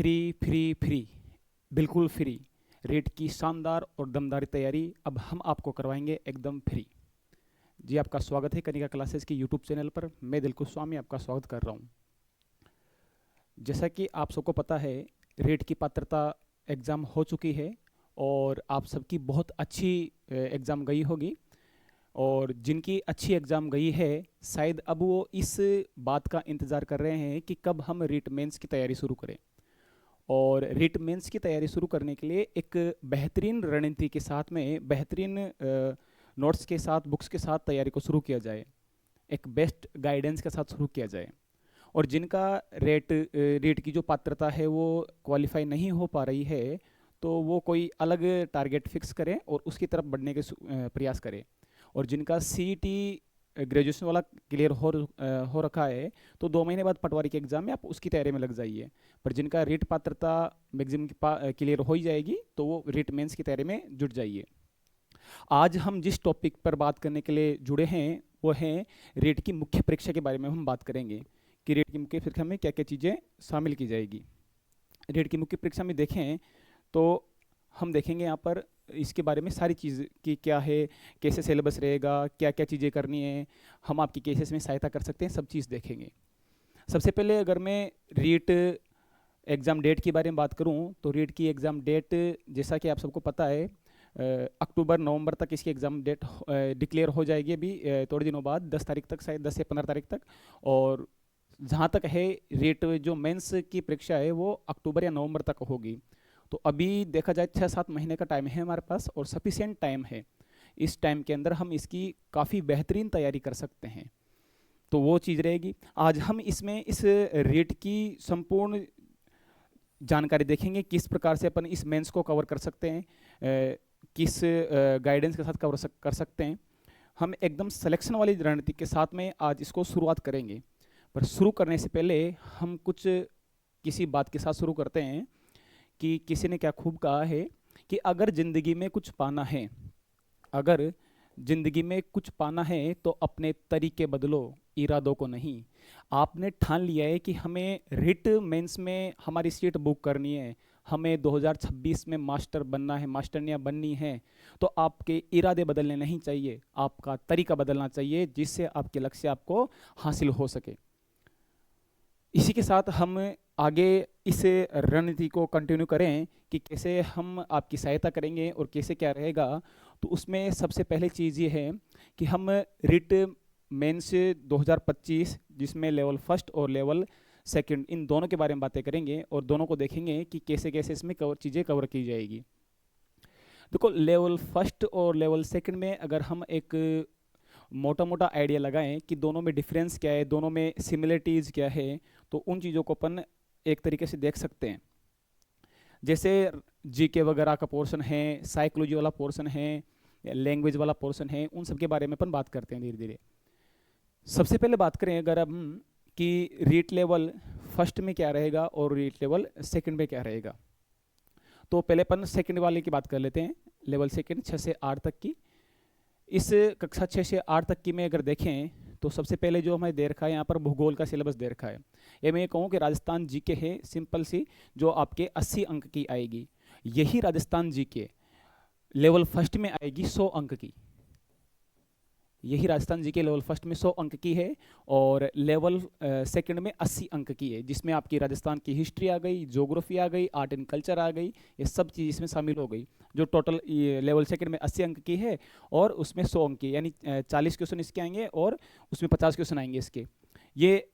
Free free free, बिल्कुल free. Rate की शानदार और दमदार तैयारी अब हम आपको करवाएंगे एकदम फ्री। जी, आपका स्वागत है कनिका क्लासेस की यूट्यूब चैनल पर। मैं दिलकुश स्वामी आपका स्वागत कर रहा हूँ। जैसा कि आप सबको पता है, रेट की पात्रता एग्ज़ाम हो चुकी है और आप सबकी बहुत अच्छी एग्ज़ाम गई होगी। और जिनकी अच्छी एग्ज़ाम गई है, शायद अब वो इस बात का इंतज़ार कर रहे हैं कि कब हम रीट मेंस की तैयारी शुरू करें। और रीट मेंस की तैयारी शुरू करने के लिए एक बेहतरीन रणनीति के साथ में, बेहतरीन नोट्स के साथ, बुक्स के साथ तैयारी को शुरू किया जाए, एक बेस्ट गाइडेंस के साथ शुरू किया जाए। और जिनका रेट की जो पात्रता है वो क्वालिफाई नहीं हो पा रही है, तो वो कोई अलग टारगेट फिक्स करें और उसकी तरफ बढ़ने के प्रयास करें। और जिनका सीईटी ग्रेजुएशन वाला क्लियर हो रखा है, तो 2 महीने बाद पटवारी के एग्ज़ाम में आप उसकी तैयारी में लग जाइए। पर जिनका रीट पात्रता मैक्सिमम क्लियर हो ही जाएगी, तो वो रीट मेंस की तैयारी में जुट जाइए। आज हम जिस टॉपिक पर बात करने के लिए जुड़े हैं वो है रीट की मुख्य परीक्षा के बारे में। हम बात करेंगे कि रीट की मुख्य परीक्षा में क्या क्या चीज़ें शामिल की जाएगी। रीट की मुख्य परीक्षा में देखें तो हम देखेंगे यहाँ पर इसके बारे में सारी चीज़ कि क्या है, कैसे सिलेबस रहेगा, क्या क्या चीज़ें करनी है, हम आपकी केसेस में सहायता कर सकते हैं, सब चीज़ देखेंगे। सबसे पहले अगर मैं रीट एग्ज़ाम डेट के बारे में बात करूं, तो रीट की एग्ज़ाम डेट जैसा कि आप सबको पता है, अक्टूबर नवंबर तक इसकी एग्ज़ाम डेट डिक्लेयर हो जाएगी। अभी थोड़े दिनों बाद 10 तारीख तक, शायद 10 से 15 तारीख तक। और जहाँ तक है रीट जो मेंस की परीक्षा है वो अक्टूबर या नवंबर तक होगी। तो अभी देखा जाए 6-7 महीने का टाइम है हमारे पास और सफिशिएंट टाइम है। इस टाइम के अंदर हम इसकी काफ़ी बेहतरीन तैयारी कर सकते हैं। तो वो चीज़ रहेगी। आज हम इसमें इस रेट की संपूर्ण जानकारी देखेंगे, किस प्रकार से अपन इस मेंस को कवर कर सकते हैं, किस गाइडेंस के साथ कर सकते हैं। हम एकदम सिलेक्शन वाली रणनीति के साथ में आज इसको शुरुआत करेंगे। पर शुरू करने से पहले हम कुछ किसी बात के साथ शुरू करते हैं कि किसी ने क्या खूब कहा है कि अगर ज़िंदगी में कुछ पाना है, अगर ज़िंदगी में कुछ पाना है तो अपने तरीके बदलो, इरादों को नहीं। आपने ठान लिया है कि हमें रिट मेंस में हमारी सीट बुक करनी है, हमें 2026 में मास्टर बनना है, मास्टरनियाँ बननी है, तो आपके इरादे बदलने नहीं चाहिए, आपका तरीका बदलना चाहिए, जिससे आपके लक्ष्य आपको हासिल हो सके। इसी के साथ हम आगे इस रणनीति को कंटिन्यू करें कि कैसे हम आपकी सहायता करेंगे और कैसे क्या रहेगा। तो उसमें सबसे पहले चीज़ ये है कि हम रिट मेंस 2025, जिसमें लेवल फर्स्ट और लेवल सेकंड, इन दोनों के बारे में बातें करेंगे और दोनों को देखेंगे कि कैसे कैसे इसमें चीज़ें कवर की जाएगी। देखो, लेवल फर्स्ट और लेवल सेकंड में अगर हम एक मोटा मोटा आइडिया लगाएं कि दोनों में डिफरेंस क्या है, दोनों में सिमिलरिटीज़ क्या है, तो उन चीज़ों को अपन एक तरीके से देख सकते हैं। जैसे जीके वगैरह का पोर्शन है, साइकोलॉजी वाला पोर्शन है, लैंग्वेज वाला पोर्शन है, उन सब के बारे में अपन बात करते हैं धीरे धीरे। सबसे पहले बात करें अगर हम कि रीट लेवल फर्स्ट में क्या रहेगा और रीट लेवल सेकंड में क्या रहेगा, तो पहले अपन सेकंड वाले की बात कर लेते हैं। लेवल सेकंड 6 से 8 तक की। इस कक्षा 6 से 8 तक की में अगर देखें तो सबसे पहले जो हमें दे रखा है यहाँ पर भूगोल का सिलेबस दे रखा है। ये मैं कहूँ कि राजस्थान जीके है, सिंपल सी, जो आपके 80 अंक की आएगी। यही राजस्थान जीके लेवल फर्स्ट में आएगी 100 अंक की। यही राजस्थान जीके लेवल फर्स्ट में 100 अंक की है और लेवल सेकंड में 80 अंक की है, जिसमें आपकी राजस्थान की हिस्ट्री आ गई, ज्योग्राफी आ गई, आर्ट एंड कल्चर आ गई, ये सब चीज़ इसमें शामिल हो गई। जो टोटल लेवल सेकंड में 80 अंक की है और उसमें 100 अंक की, यानी 40 क्वेश्चन इसके आएंगे और उसमें 50 क्वेश्चन आएंगे इसके। ये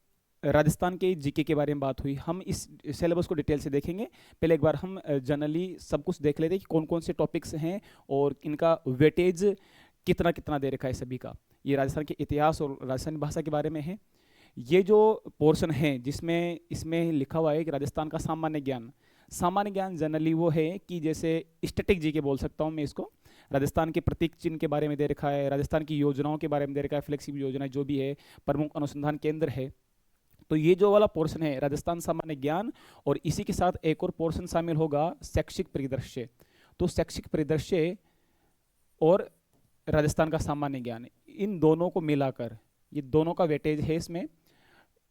राजस्थान के जीके के बारे में बात हुई। हम इस सिलेबस को डिटेल से देखेंगे। पहले एक बार हम जनरली सब कुछ देख लेते हैं कि कौन कौन से टॉपिक्स हैं और इनका वेटेज कितना कितना दे रखा है सभी का। ये राजस्थान के इतिहास और राजस्थानी भाषा के बारे में है। ये जो पोर्शन है जिसमें इसमें लिखा हुआ है कि राजस्थान का सामान्य ज्ञान, सामान्य ज्ञान जनरली वो है कि जैसे स्टैटिक जी के बोल सकता हूँ मैं इसको। राजस्थान के प्रतीक चिन्ह के बारे में दे रखा है, राजस्थान की योजनाओं के बारे में दे रखा है, फ्लेक्सिबल योजना जो भी है, प्रमुख अनुसंधान केंद्र है। तो ये जो वाला पोर्शन है राजस्थान सामान्य ज्ञान, और इसी के साथ एक और पोर्शन शामिल होगा शैक्षिक परिदृश्य। तो शैक्षिक परिदृश्य और राजस्थान का सामान्य ज्ञान, इन दोनों को मिलाकर ये दोनों का वेटेज है, इसमें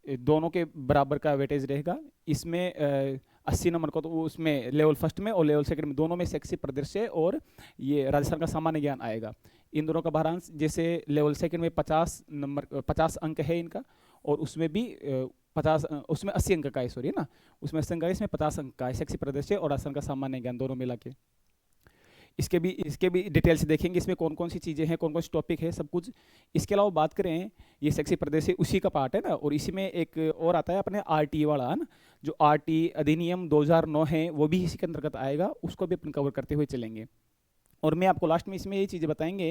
दोनों के बराबर का वेटेज रहेगा। इसमें 80 नंबर का तो उसमें लेवल फर्स्ट में और लेवल सेकंड में दोनों में शैक्षिक परिदृश्य और ये राजस्थान का सामान्य ज्ञान आएगा। इन दोनों का भारांश जैसे लेवल सेकंड में 50 अंक है इनका, और उसमें भी 50 उसमें 80 अंक का है, सॉरी ना, उसमें 80 अंक का है, इसमें 50 अंक का है शैक्षिक परिदृश्य और राजस्थान का सामान्य ज्ञान दोनों मिला के। इसके भी डिटेल से देखेंगे इसमें कौन कौन सी चीज़ें हैं, कौन कौन सी टॉपिक है, सब कुछ। इसके अलावा बात करें, ये शैक्षिक प्रदेश उसी का पार्ट है ना, और इसी में एक और आता है अपने आरटी वाला है ना, जो आरटी अधिनियम 2009 है वो भी इसी के अंतर्गत आएगा, उसको भी अपन कवर करते हुए चलेंगे। और मैं आपको लास्ट में इसमें ये चीज़ें बताएंगे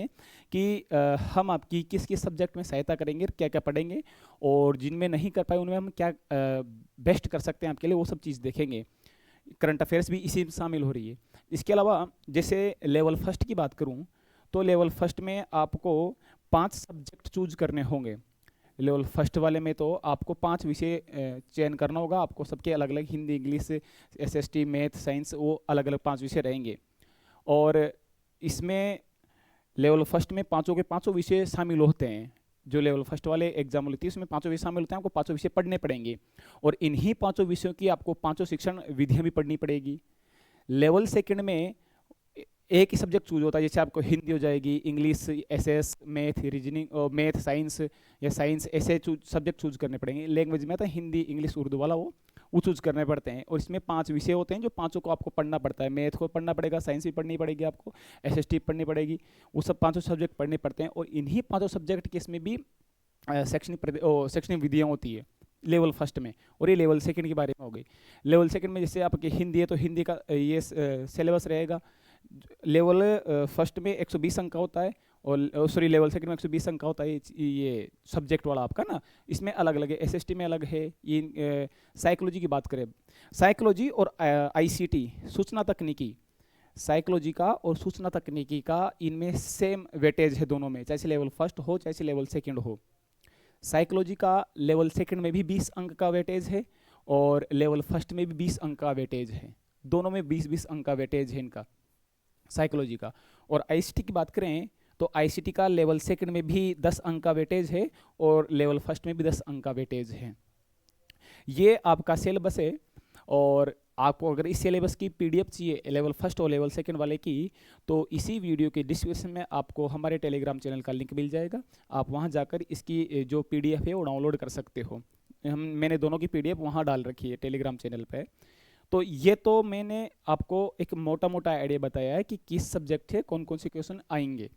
कि हम आपकी किस किस सब्जेक्ट में सहायता करेंगे, क्या क्या पढ़ेंगे, और जिनमें नहीं कर पाए उनमें हम क्या बेस्ट कर सकते हैं आपके लिए, वो सब चीज़ देखेंगे। करंट अफेयर्स भी इसी में शामिल हो रही है। इसके अलावा जैसे लेवल फर्स्ट की बात करूं, तो लेवल फर्स्ट में आपको 5 सब्जेक्ट चूज करने होंगे। लेवल फर्स्ट वाले में तो आपको 5 विषय चयन करना होगा, आपको सबके अलग अलग, Hindi, English, SST, math, science, वो अलग अलग 5 विषय रहेंगे। और इसमें लेवल फर्स्ट में पाँचों के पाँचों विषय शामिल होते हैं। जो लेवल फर्स्ट वाले एग्जाम होती है उसमें 5 विषय शामिल होते हैं, आपको 5 विषय पढ़ने पड़ेंगे, और इन्हीं 5 विषयों की आपको 5 शिक्षण विधियां भी पढ़नी पड़ेगी। लेवल सेकंड में एक ही सब्जेक्ट चूज होता है, जैसे आपको हिंदी हो जाएगी, English, SS, math, reasoning, math, science या साइंस, ऐसे सब्जेक्ट चूज करने पड़ेंगे। लैंग्वेज में आता है हिंदी, इंग्लिश, उर्दू वाला, वो चूज करने पड़ते हैं। और इसमें 5 विषय होते हैं जो पांचों को आपको पढ़ना पड़ता है। मैथ को पढ़ना पड़ेगा, साइंस भी पढ़नी पड़ेगी आपको, एसएसटी पढ़नी पड़ेगी, वो सब 5 सब्जेक्ट पढ़ने पड़ते हैं। और इन्हीं 5 सब्जेक्ट के इसमें भी शैक्षणिक विधियाँ होती है लेवल फर्स्ट में। और ये लेवल सेकंड के बारे में हो गई। लेवल सेकंड में जैसे आपकी हिंदी है तो हिंदी का ये सिलेबस रहेगा। लेवल फर्स्ट में 120 अंक का होता है, और सॉरी लेवल सेकंड में 120 अंक का होता है ये सब्जेक्ट वाला आपका ना। इसमें अलग अलग है, एसएसटी में अलग है। ये साइकोलॉजी की बात करें, साइकोलॉजी और आईसीटी, सूचना तकनीकी, साइकोलॉजी का और सूचना तकनीकी का इनमें सेम वेटेज है दोनों में, चाहे लेवल फर्स्ट हो चाहे लेवल सेकंड हो। साइकोलॉजी का लेवल सेकंड में भी 20 अंक का वेटेज है, और लेवल फर्स्ट में भी 20 अंक का वेटेज है। दोनों में 20-20 अंक का वेटेज है इनका, साइकोलॉजी का। और आईसीटी की बात करें तो आईसीटी का लेवल सेकंड में भी 10 अंक का वेटेज है, और लेवल फर्स्ट में भी 10 अंक का वेटेज है। ये आपका सिलेबस है। और आपको अगर इस सिलेबस की पीडीएफ चाहिए लेवल फर्स्ट और लेवल सेकंड वाले की, तो इसी वीडियो के डिस्क्रिप्शन में आपको हमारे टेलीग्राम चैनल का लिंक मिल जाएगा। आप वहां जाकर इसकी जो पीडीएफ है वो डाउनलोड कर सकते हो। मैंने दोनों की पीडीएफ वहां डाल रखी है टेलीग्राम चैनल पे। तो ये तो मैंने आपको एक मोटा मोटा आइडिया बताया है कि किस सब्जेक्ट है कौन कौन से क्वेश्चन आएंगे।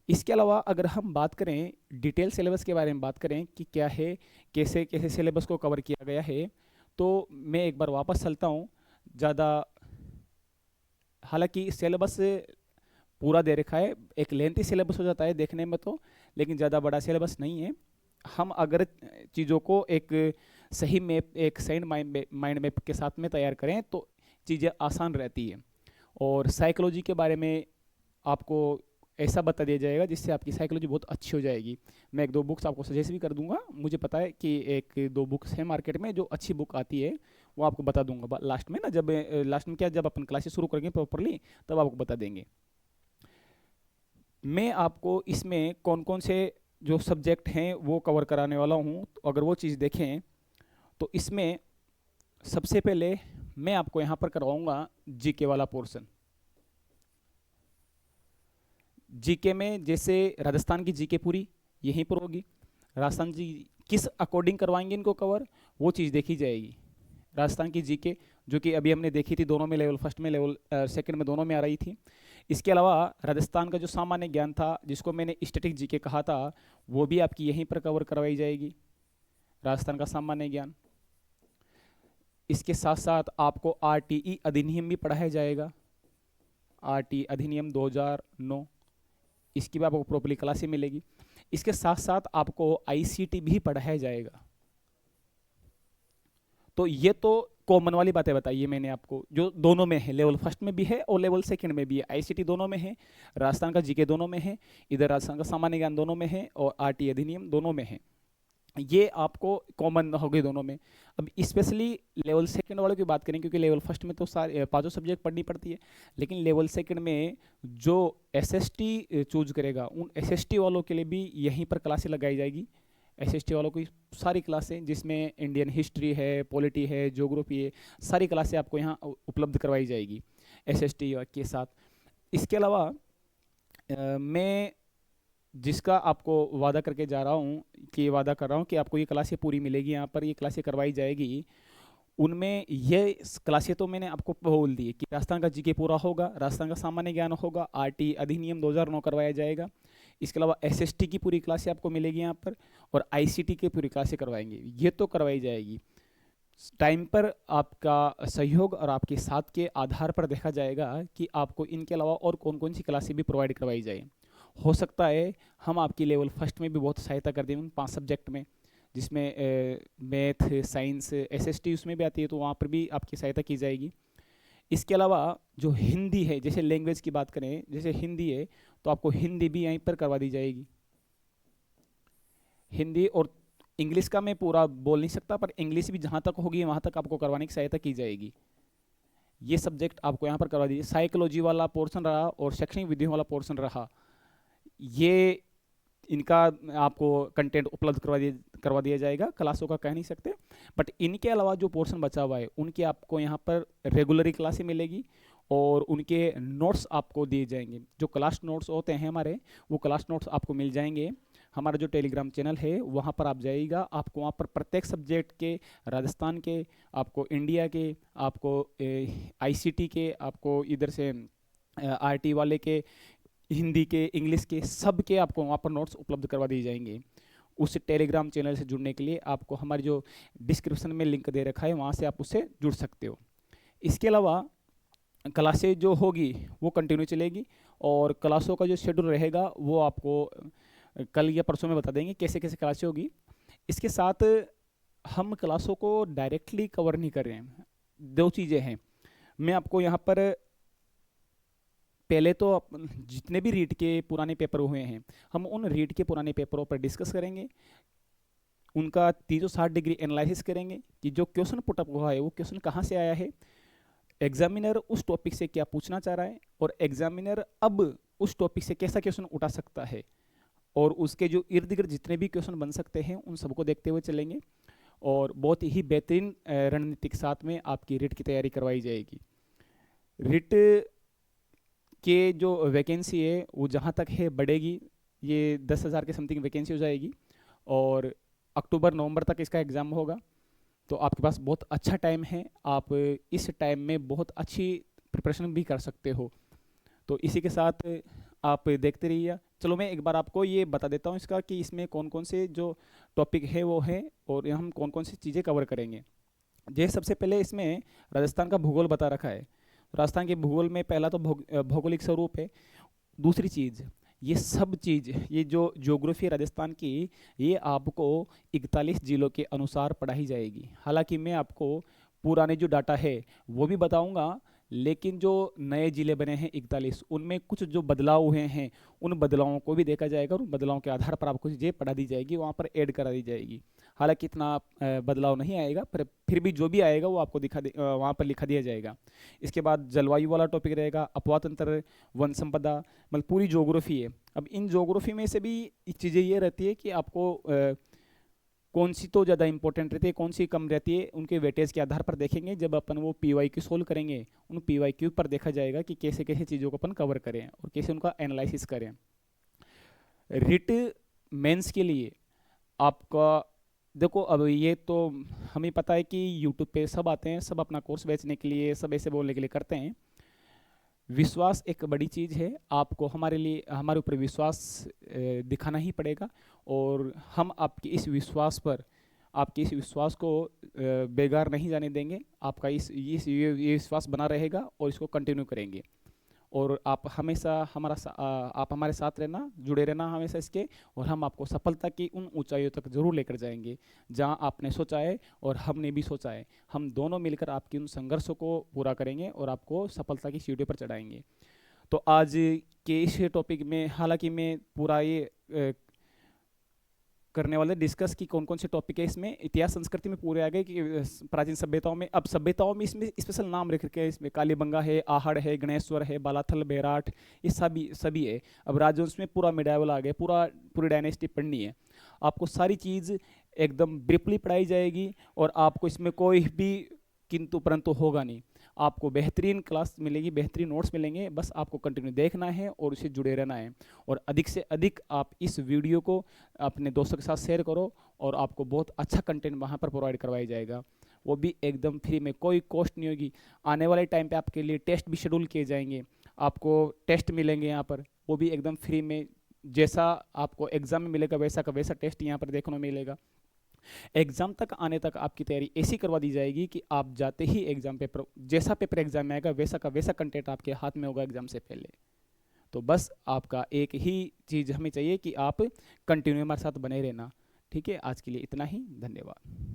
इसके अलावा अगर हम बात करें डिटेल सिलेबस के बारे में, बात करें कि क्या है, कैसे कैसे सिलेबस को कवर किया गया है, तो मैं एक बार वापस चलता हूँ। ज़्यादा, हालांकि सिलेबस पूरा दे रखा है, एक लेंथी सिलेबस हो जाता है देखने में तो, लेकिन ज़्यादा बड़ा सिलेबस नहीं है। हम अगर चीज़ों को एक सही मैप, एक साइंड माइंड मैप के साथ में तैयार करें तो चीज़ें आसान रहती है। और साइकोलॉजी के बारे में आपको ऐसा बता दिया जाएगा जिससे आपकी साइकोलॉजी बहुत अच्छी हो जाएगी। मैं 1-2 बुक्स आपको सजेस्ट भी कर दूंगा, मुझे पता है कि 1-2 बुक्स हैं मार्केट में जो अच्छी बुक आती है, वो आपको बता दूंगा लास्ट में ना, जब लास्ट में क्या, जब अपन क्लासेस शुरू करेंगे प्रॉपरली तब आपको बता देंगे। मैं आपको इसमें कौन कौन से जो सब्जेक्ट हैं वो कवर कराने वाला हूँ, तो अगर वो चीज़ देखें तो इसमें सबसे पहले मैं आपको यहाँ पर करवाऊँगा जीके वाला पोर्शन। जीके में जैसे राजस्थान की जीके पूरी यहीं पर होगी, राजस्थान जी किस अकॉर्डिंग करवाएंगे इनको कवर, वो चीज़ देखी जाएगी। राजस्थान की जीके जो कि अभी हमने देखी थी, दोनों में लेवल फर्स्ट में लेवल सेकंड में दोनों में आ रही थी। इसके अलावा राजस्थान का जो सामान्य ज्ञान था जिसको मैंने स्टैटिक जीके कहा था, वो भी आपकी यहीं पर कवर करवाई जाएगी, राजस्थान का सामान्य ज्ञान। इसके साथ साथ आपको आरटीई अधिनियम भी पढ़ाया जाएगा, आरटीई अधिनियम 2009, इसकी भी आपको प्रॉपर्ली क्लासें मिलेगी। इसके साथ साथ आपको आईसीटी भी पढ़ाया जाएगा। तो ये तो कॉमन वाली बातें बताइए मैंने आपको, जो दोनों में है, लेवल फर्स्ट में भी है और लेवल सेकंड में भी है। आईसीटी दोनों में है, राजस्थान का जीके दोनों में है, इधर राजस्थान का सामान्य ज्ञान दोनों में है, और आरटीई अधिनियम दोनों में है। ये आपको कॉमन हो गई दोनों में। अब स्पेशली लेवल सेकंड वालों की बात करें, क्योंकि लेवल फर्स्ट में तो सारे 5 सब्जेक्ट पढ़नी पड़ती है, लेकिन लेवल सेकंड में जो एसएसटी चूज करेगा उन एसएसटी वालों के लिए भी यहीं पर क्लासेस लगाई जाएगी। एसएसटी वालों की सारी क्लासें, जिसमें इंडियन हिस्ट्री है, पॉलिटी है, ज्योग्राफी है, सारी क्लासें आपको यहाँ उपलब्ध करवाई जाएगी एसएसटी के साथ। इसके अलावा मैं जिसका आपको वादा करके जा रहा हूँ, कि वादा कर रहा हूँ कि आपको ये क्लासें पूरी मिलेगी, यहाँ पर ये क्लासें करवाई जाएगी, उनमें ये क्लासें तो मैंने आपको बोल दी कि राजस्थान का जीके पूरा होगा, राजस्थान का सामान्य ज्ञान होगा, आरटी अधिनियम 2009 करवाया जाएगा। इसके अलावा एसएसटी की पूरी क्लासें आपको मिलेगी यहाँ पर, और आईसीटी की पूरी क्लासें करवाएंगे, ये तो करवाई जाएगी। टाइम पर आपका सहयोग और आपके साथ के आधार पर देखा जाएगा कि आपको इनके अलावा और कौन कौन सी क्लासें भी प्रोवाइड करवाई जाए। हो सकता है हम आपकी लेवल फर्स्ट में भी बहुत सहायता कर दें उन 5 सब्जेक्ट में, जिसमें मैथ, साइंस, एसएसटी उसमें भी आती है, तो वहाँ पर भी आपकी सहायता की जाएगी। इसके अलावा जो हिंदी है, जैसे लैंग्वेज की बात करें, जैसे हिंदी है, तो आपको हिंदी भी यहीं पर करवा दी जाएगी। हिंदी और इंग्लिश का मैं पूरा बोल नहीं सकता, पर इंग्लिश भी जहाँ तक होगी वहाँ तक आपको करवाने की सहायता की जाएगी। ये सब्जेक्ट आपको यहाँ पर करवा दीजिए। साइकोलॉजी वाला पोर्शन रहा और शैक्षणिक विधियों वाला पोर्शन रहा, ये इनका आपको कंटेंट उपलब्ध करवा दिया जाएगा, क्लासों का कह नहीं सकते। बट इनके अलावा जो पोर्शन बचा हुआ है, उनके आपको यहाँ पर रेगुलरी क्लासें मिलेगी और उनके नोट्स आपको दिए जाएंगे। जो क्लास नोट्स होते हैं हमारे, वो क्लास नोट्स आपको मिल जाएंगे। हमारा जो टेलीग्राम चैनल है वहाँ पर आप जाइएगा, आपको वहाँ पर प्रत्येक सब्जेक्ट के, राजस्थान के, आपको इंडिया के, आपको आईसीटी के, आपको इधर से आरटी वाले के, हिंदी के, इंग्लिश के, सब के आपको वहाँ पर नोट्स उपलब्ध करवा दिए जाएंगे। उस टेलीग्राम चैनल से जुड़ने के लिए आपको हमारी जो डिस्क्रिप्शन में लिंक दे रखा है, वहाँ से आप उससे जुड़ सकते हो। इसके अलावा क्लासेज जो होगी वो कंटिन्यू चलेगी, और क्लासों का जो शेड्यूल रहेगा वो आपको कल या परसों में बता देंगे कैसे कैसे क्लासें होगी। इसके साथ हम क्लासों को डायरेक्टली कवर नहीं कर रहे हैं। 2 चीज़ें हैं, मैं आपको यहाँ पर पहले तो जितने भी रीट के पुराने पेपर हुए हैं, हम उन रीट के पुराने पेपरों पर डिस्कस करेंगे, उनका 360 डिग्री एनालिसिस करेंगे कि जो क्वेश्चन पुटअप हुआ है वो क्वेश्चन कहाँ से आया है, एग्जामिनर उस टॉपिक से क्या पूछना चाह रहा है, और एग्जामिनर अब उस टॉपिक से कैसा क्वेश्चन उठा सकता है, और उसके जो इर्द गिर्द जितने भी क्वेश्चन बन सकते हैं उन सबको देखते हुए चलेंगे, और बहुत ही बेहतरीन रणनीति के साथ में आपकी रिट की तैयारी करवाई जाएगी। रिट के जो वैकेंसी है वो जहाँ तक है बढ़ेगी, ये 10,000 के समथिंग वैकेंसी हो जाएगी, और अक्टूबर नवंबर तक इसका एग्ज़ाम होगा। तो आपके पास बहुत अच्छा टाइम है, आप इस टाइम में बहुत अच्छी प्रिपरेशन भी कर सकते हो। तो इसी के साथ आप देखते रहिए। चलो मैं एक बार आपको ये बता देता हूँ इसका कि इसमें कौन कौन से जो टॉपिक है वो है, और हम कौन कौन सी चीज़ें कवर करेंगे। जैसे सबसे पहले इसमें राजस्थान का भूगोल बता रखा है। राजस्थान के भूगोल में पहला तो भौगोलिक स्वरूप है। दूसरी चीज़, ये सब चीज़, ये जो ज्योग्राफी राजस्थान की, ये आपको 41 जिलों के अनुसार पढ़ाई जाएगी। हालांकि मैं आपको पुराने जो डाटा है वो भी बताऊंगा, लेकिन जो नए ज़िले बने हैं 41, उनमें कुछ जो बदलाव हुए हैं उन बदलावों को भी देखा जाएगा, और उन बदलावों के आधार पर आपको चीज़ें पढ़ा दी जाएगी, वहाँ पर ऐड करा दी जाएगी। हालांकि इतना बदलाव नहीं आएगा, पर फिर भी जो भी आएगा वो आपको वहाँ पर लिखा दिया जाएगा। इसके बाद जलवायु वाला टॉपिक रहेगा, अपवा तंत्र, वन संपदा, मतलब पूरी ज्योग्राफी है। अब इन ज्योग्राफी में से भी चीज़ें ये रहती है कि आपको कौन सी तो ज़्यादा इंपॉर्टेंट रहती है, कौन सी कम रहती है, उनके वेटेज के आधार पर देखेंगे। जब अपन वो PYQ सोल्व करेंगे, उन PYQ पर देखा जाएगा कि कैसे कैसे चीज़ों को अपन कवर करें और कैसे उनका एनालिसिस करें। रिट मेंस के लिए आपका देखो, अब ये तो हमें पता है कि यूट्यूब पे सब आते हैं, सब अपना कोर्स बेचने के लिए, सब ऐसे बोलने के लिए करते हैं। विश्वास एक बड़ी चीज़ है, आपको हमारे लिए, हमारे ऊपर विश्वास दिखाना ही पड़ेगा, और हम आपके इस विश्वास पर, आपके इस विश्वास को बेकार नहीं जाने देंगे। आपका ये विश्वास बना रहेगा और इसको कंटिन्यू करेंगे, और आप हमेशा आप हमारे साथ रहना, जुड़े रहना हमेशा इसके, और हम आपको सफलता की उन ऊंचाइयों तक जरूर लेकर जाएंगे जहां आपने सोचा है और हमने भी सोचा है। हम दोनों मिलकर आपकी उन संघर्षों को पूरा करेंगे और आपको सफलता की सीढ़ी पर चढ़ाएंगे। तो आज के इस टॉपिक में, हालांकि मैं पूरा ये करने वाले डिस्कस की कौन कौन से टॉपिक है इसमें, इतिहास संस्कृति में पूरे आ गए कि प्राचीन सभ्यताओं में, अब सभ्यताओं में इसमें स्पेशल नाम रख के, इसमें कालीबंगा है, आहड़ है, गणेश्वर है, बालाथल, बेराट, ये सभी है। अब राजवंश में पूरा मिडाइवल आ गया, पूरी डायनेस्टी पढ़नी है। आपको सारी चीज़ एकदम ब्रीफली पढ़ाई जाएगी और आपको इसमें कोई भी किंतु परंतु होगा नहीं। आपको बेहतरीन क्लास मिलेगी, बेहतरीन नोट्स मिलेंगे, बस आपको कंटिन्यू देखना है और उससे जुड़े रहना है। और अधिक से अधिक आप इस वीडियो को अपने दोस्तों के साथ शेयर करो और आपको बहुत अच्छा कंटेंट वहाँ पर प्रोवाइड करवाया जाएगा, वो भी एकदम फ्री में, कोई कॉस्ट नहीं होगी। आने वाले टाइम पे आपके लिए टेस्ट भी शेड्यूल किए जाएंगे, आपको टेस्ट मिलेंगे यहाँ पर, वो भी एकदम फ्री में। जैसा आपको एग्जाम में मिलेगा वैसा का वैसा टेस्ट यहाँ पर देखने को मिलेगा। एग्जाम तक आने तक आपकी तैयारी ऐसी करवा दी जाएगी कि आप जाते ही एग्जाम पेपर, जैसा पेपर एग्जाम में आएगा वैसा का वैसा कंटेंट आपके हाथ में होगा एग्जाम से पहले। तो बस आपका एक ही चीज़ हमें चाहिए कि आप कंटिन्यू हमारे साथ बने रहना। ठीक है, आज के लिए इतना ही, धन्यवाद।